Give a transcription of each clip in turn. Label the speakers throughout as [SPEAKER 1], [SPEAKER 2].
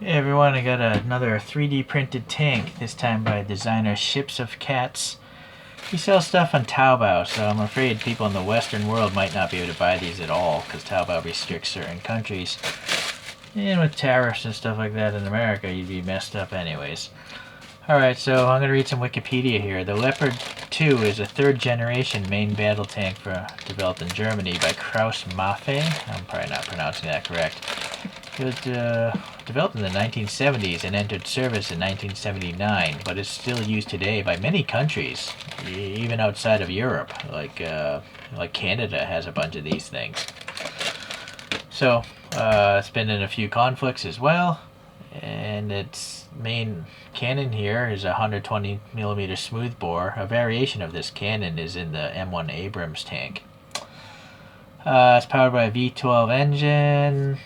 [SPEAKER 1] Hey everyone, I got another 3D printed tank, this time by designer Ships of Cats. He sells stuff on Taobao, so I'm afraid people in the Western world might not be able to buy these at all, because Taobao restricts certain countries. And with tariffs and stuff like that in America, you'd be messed up anyways. Alright, so I'm going to read some Wikipedia here. The Leopard 2 is a third generation main battle tank developed in Germany by Kraus Maffei. I'm probably not pronouncing that correct. It was developed in the 1970s and entered service in 1979, but is still used today by many countries, even outside of Europe. Like Canada has a bunch of these things. So it's been in a few conflicts as well, and its main cannon here is a 120 millimeter smoothbore. A variation of this cannon is in the M1 Abrams tank. It's powered by a V12 engine.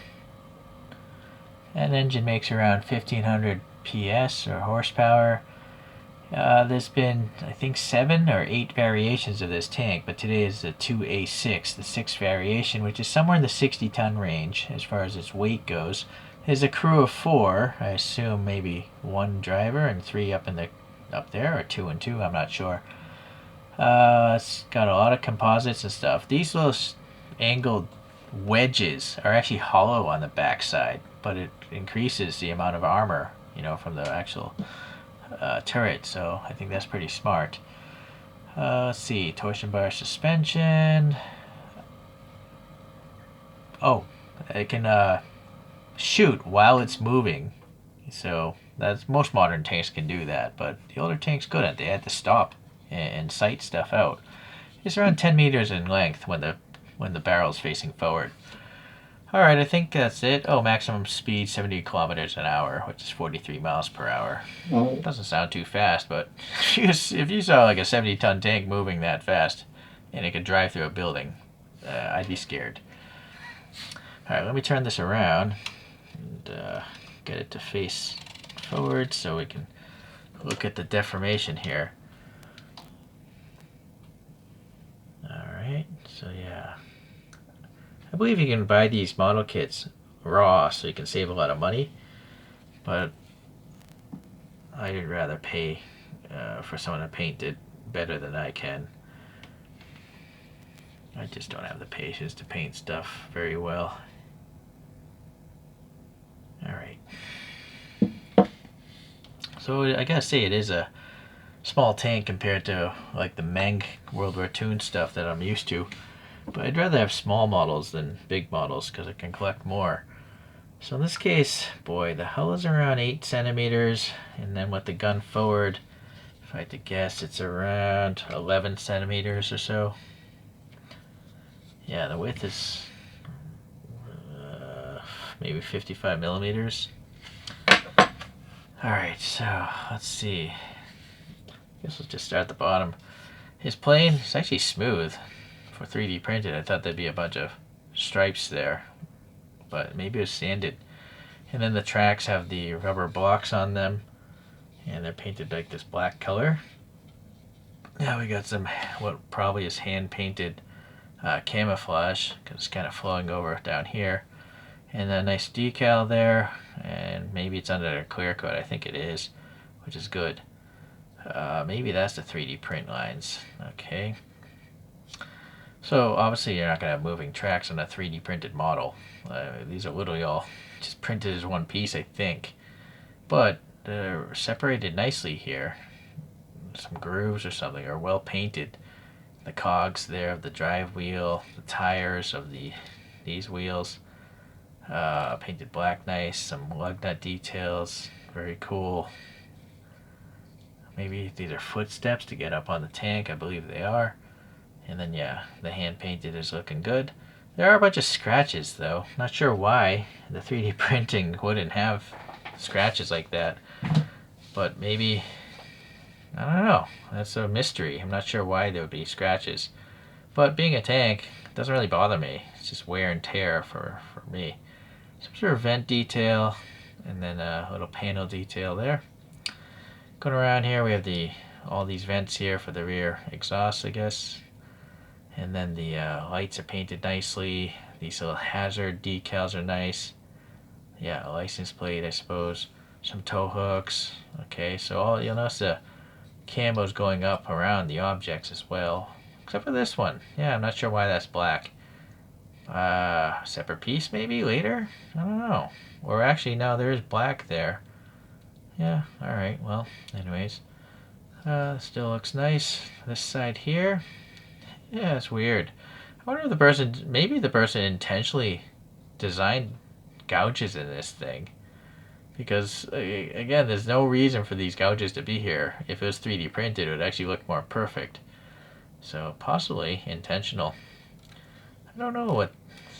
[SPEAKER 1] That engine makes around 1500 PS or horsepower. There's been, I think, 7 or 8 variations of this tank, but today is the 2A6, the 6th variation, which is somewhere in the 60-ton range as far as its weight goes. There's a crew of 4, I assume maybe 1 driver and 3 up there, or 2 and 2, I'm not sure. It's got a lot of composites and stuff. These little angled wedges are actually hollow on the backside, but it increases the amount of armor, from the actual turret, so I think that's pretty smart. Let's see, torsion bar suspension. Oh, it can shoot while it's moving, so most modern tanks can do that, but the older tanks couldn't. They had to stop and sight stuff out. It's around 10 meters in length when the barrel's facing forward. Alright, I think that's it. Oh, maximum speed 70 kilometers an hour, which is 43 miles per hour. Doesn't sound too fast, but if you saw like a 70-ton tank moving that fast and it could drive through a building, I'd be scared. Alright, let me turn this around and get it to face forward so we can look at the deformation here. Alright, so yeah. I believe you can buy these model kits raw so you can save a lot of money, but I'd rather pay for someone to paint it better than I can. I just don't have the patience to paint stuff very well. Alright. So I gotta say it is a small tank compared to like the Meng World War II stuff that I'm used to. But I'd rather have small models than big models because I can collect more. So in this case, boy, the hull is around 8 centimeters, and then with the gun forward, if I had to guess, it's around 11 centimeters or so. Yeah, the width is maybe 55 millimeters. Alright, so let's see. I guess we'll just start at the bottom. His plane is actually smooth. For 3D printed, I thought there'd be a bunch of stripes there, but maybe it was sanded. And then the tracks have the rubber blocks on them, and they're painted like this black color. Now we got some what probably is hand painted camouflage, because it's kind of flowing over down here, and a nice decal there, and maybe it's under a clear coat. I think it is, which is good. Maybe that's the 3D print lines. Okay. So obviously you're not going to have moving tracks on a 3D printed model. These are literally all just printed as one piece, I think. But they're separated nicely here. Some grooves or something are well painted. The cogs there of the drive wheel, the tires of these wheels, painted black nice, some lug nut details, very cool. Maybe these are footsteps to get up on the tank, I believe they are. And then yeah, the hand painted is looking good. There are a bunch of scratches though. Not sure why the 3D printing wouldn't have scratches like that. But maybe, I don't know. That's a mystery. I'm not sure why there would be scratches. But being a tank, it doesn't really bother me. It's just wear and tear for me. Some sort of vent detail, and then a little panel detail there. Going around here, we have all these vents here for the rear exhaust, I guess. And then the lights are painted nicely. These little hazard decals are nice. Yeah, a license plate, I suppose. Some tow hooks. Okay, so all you'll notice the camo's going up around the objects as well. Except for this one. Yeah, I'm not sure why that's black. Separate piece maybe later? I don't know. Or actually, no, there is black there. Yeah, alright, well, anyways. Still looks nice. This side here. Yeah, it's weird. I wonder if the person, maybe the person intentionally designed gouges in this thing. Because, again, there's no reason for these gouges to be here. If it was 3D printed, it would actually look more perfect. So, possibly intentional. I don't know what,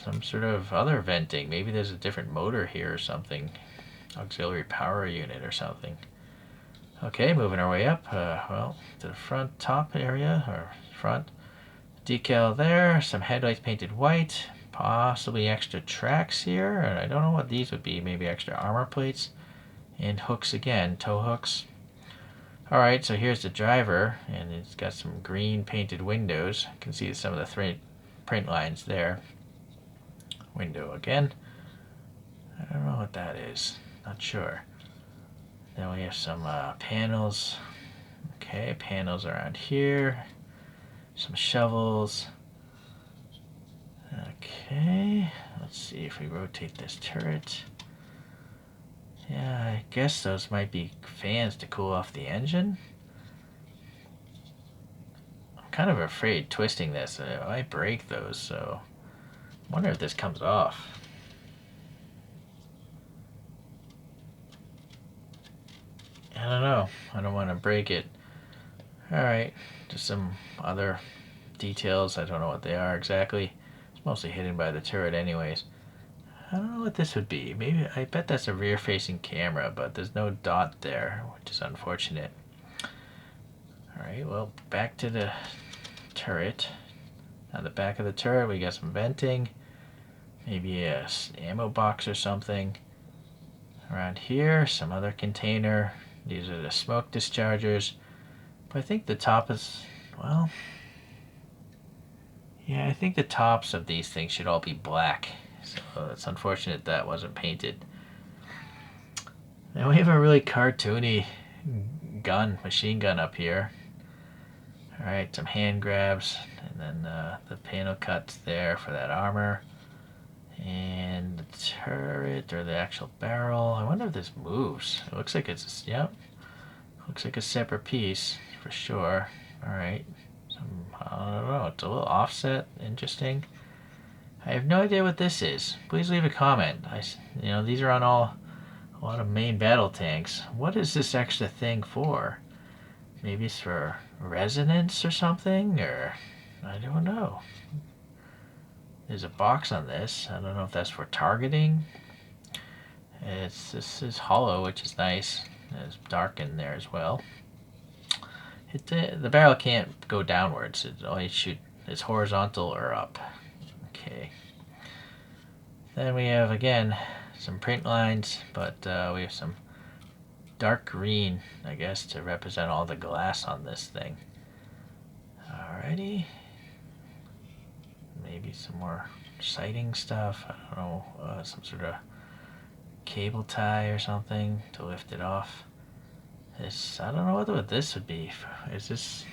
[SPEAKER 1] some sort of other venting. Maybe there's a different motor here or something. Auxiliary power unit or something. Okay, moving our way up. Well, to the front top area, or front. Decal there, some headlights painted white. Possibly extra tracks here. And I don't know what these would be. Maybe extra armor plates. And hooks again, tow hooks. Alright, so here's the driver, and it's got some green painted windows. You can see some of the print lines there. Window again. I don't know what that is. Not sure. Then we have some panels. Okay, panels around here. Some shovels. Okay, let's see if we rotate this turret. Yeah, I guess those might be fans to cool off the engine. I'm kind of afraid twisting this. I might break those, so I wonder if this comes off. I don't know. I don't want to break it. Alright, just some other details. I don't know what they are exactly. It's mostly hidden by the turret anyways. I don't know what this would be. Maybe, I bet that's a rear-facing camera, but there's no dot there, which is unfortunate. Alright, well, back to the turret. On the back of the turret, we got some venting. Maybe a ammo box or something. Around here, some other container. These are the smoke dischargers. But I think the top is, well, yeah, I think the tops of these things should all be black. So it's unfortunate that wasn't painted. Now we have a really cartoony machine gun up here. Alright, some hand grabs, and then the panel cuts there for that armor. And the turret, or the actual barrel. I wonder if this moves. It looks like it's, yep. Looks like a separate piece, for sure. Alright. I don't know, it's a little offset, interesting. I have no idea what this is. Please leave a comment. These are on a lot of main battle tanks. What is this extra thing for? Maybe it's for resonance or something, or I don't know. There's a box on this. I don't know if that's for targeting. This is hollow, which is nice. It's dark in there as well. The barrel can't go downwards. It only it's horizontal or up. Okay. Then we have, again, some print lines, but we have some dark green, I guess, to represent all the glass on this thing. Alrighty. Maybe some more sighting stuff. I don't know, some sort of cable tie or something to lift it off. I don't know what this would be. It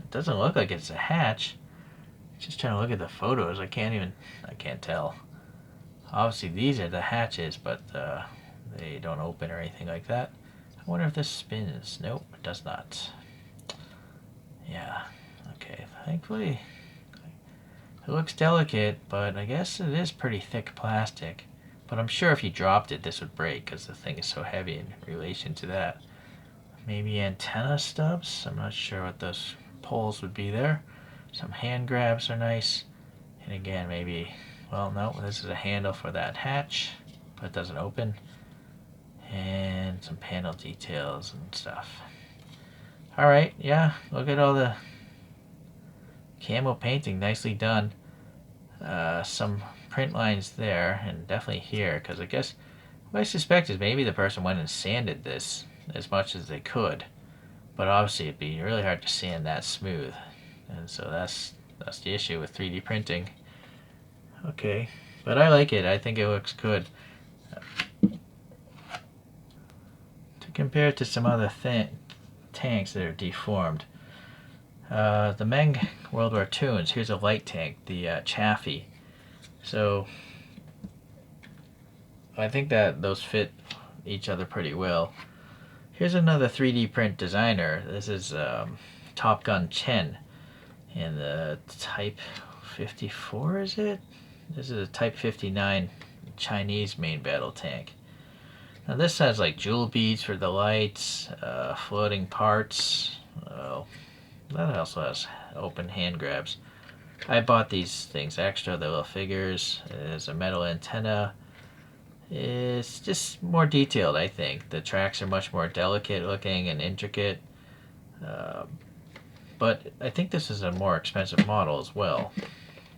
[SPEAKER 1] doesn't look like it's a hatch. Just trying to look at the photos. I can't tell. Obviously these are the hatches, but they don't open or anything like that. I wonder if this spins. Nope, it does not. Yeah, okay, thankfully it looks delicate, but I guess it is pretty thick plastic. But I'm sure if you dropped it, this would break because the thing is so heavy in relation to that. Maybe antenna stubs? I'm not sure what those poles would be there. Some hand grabs are nice. And again, maybe, well, no, this is a handle for that hatch, but it doesn't open. And some panel details and stuff. Alright, yeah, look at all the camo painting, nicely done. Some print lines there, and definitely here, because I guess what I suspect is maybe the person went and sanded this as much as they could, but obviously it'd be really hard to sand that smooth, and so that's the issue with 3D printing. Okay, but I like it. I think it looks good. compared to some other tanks that are deformed. The Meng World War Toons, here's a light tank, the Chaffee. So I think that those fit each other pretty well. Here's another 3D print designer. This is Top Gun Chen in the Type 54, is it? This is a Type 59 Chinese main battle tank. Now this has like jewel beads for the lights, floating parts. That also has open hand grabs. I bought these things extra, the little figures. There's a metal antenna. It's just more detailed, I think. The tracks are much more delicate looking and intricate. But I think this is a more expensive model as well.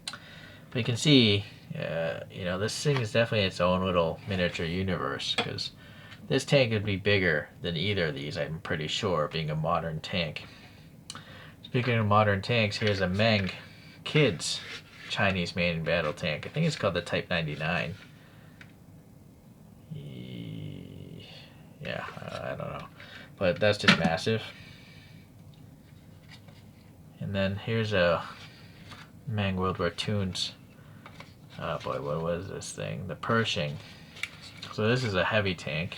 [SPEAKER 1] But you can see, this thing is definitely its own little miniature universe, because this tank would be bigger than either of these, I'm pretty sure, being a modern tank. Speaking of modern tanks, here's a Meng Kids Chinese main battle tank. I think it's called the Type 99. Yeah, I don't know. But that's just massive. And then here's a Meng World War Toons. Oh boy, what was this thing? The Pershing. So this is a heavy tank.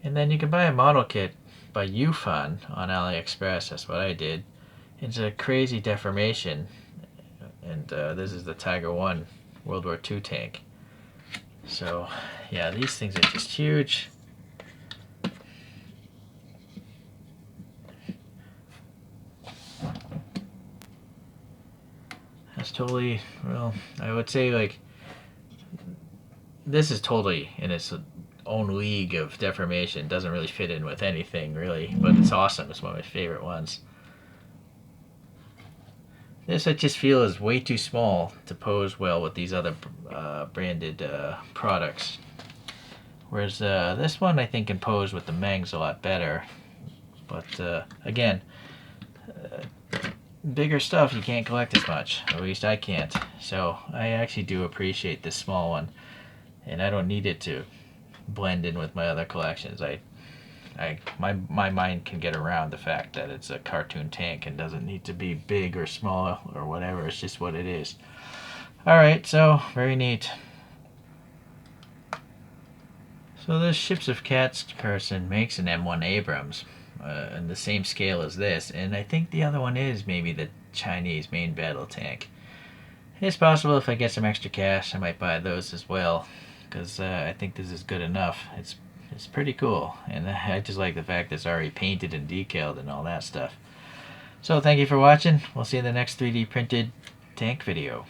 [SPEAKER 1] And then you can buy a model kit by Yufan on AliExpress. That's what I did. It's a crazy deformation. And this is the Tiger 1 World War II tank. So yeah, these things are just huge. That's totally, well, I would say like, this is totally in its own league of deformation. Doesn't really fit in with anything really, but it's awesome. It's one of my favorite ones. This I just feel is way too small to pose well with these other branded products. Whereas this one I think can pose with the Mengs a lot better. But again, bigger stuff you can't collect as much. At least I can't. So I actually do appreciate this small one. And I don't need it to blend in with my other collections. My mind can get around the fact that it's a cartoon tank and doesn't need to be big or small or whatever. It's just what it is. Alright, so very neat. So this Ships of Cats person makes an M1 Abrams in the same scale as this, and I think the other one is maybe the Chinese main battle tank. It's possible if I get some extra cash I might buy those as well, because I think this is good enough. It's pretty cool, and I just like the fact that it's already painted and decaled and all that stuff. So thank you for watching. We'll see you in the next 3D printed tank video.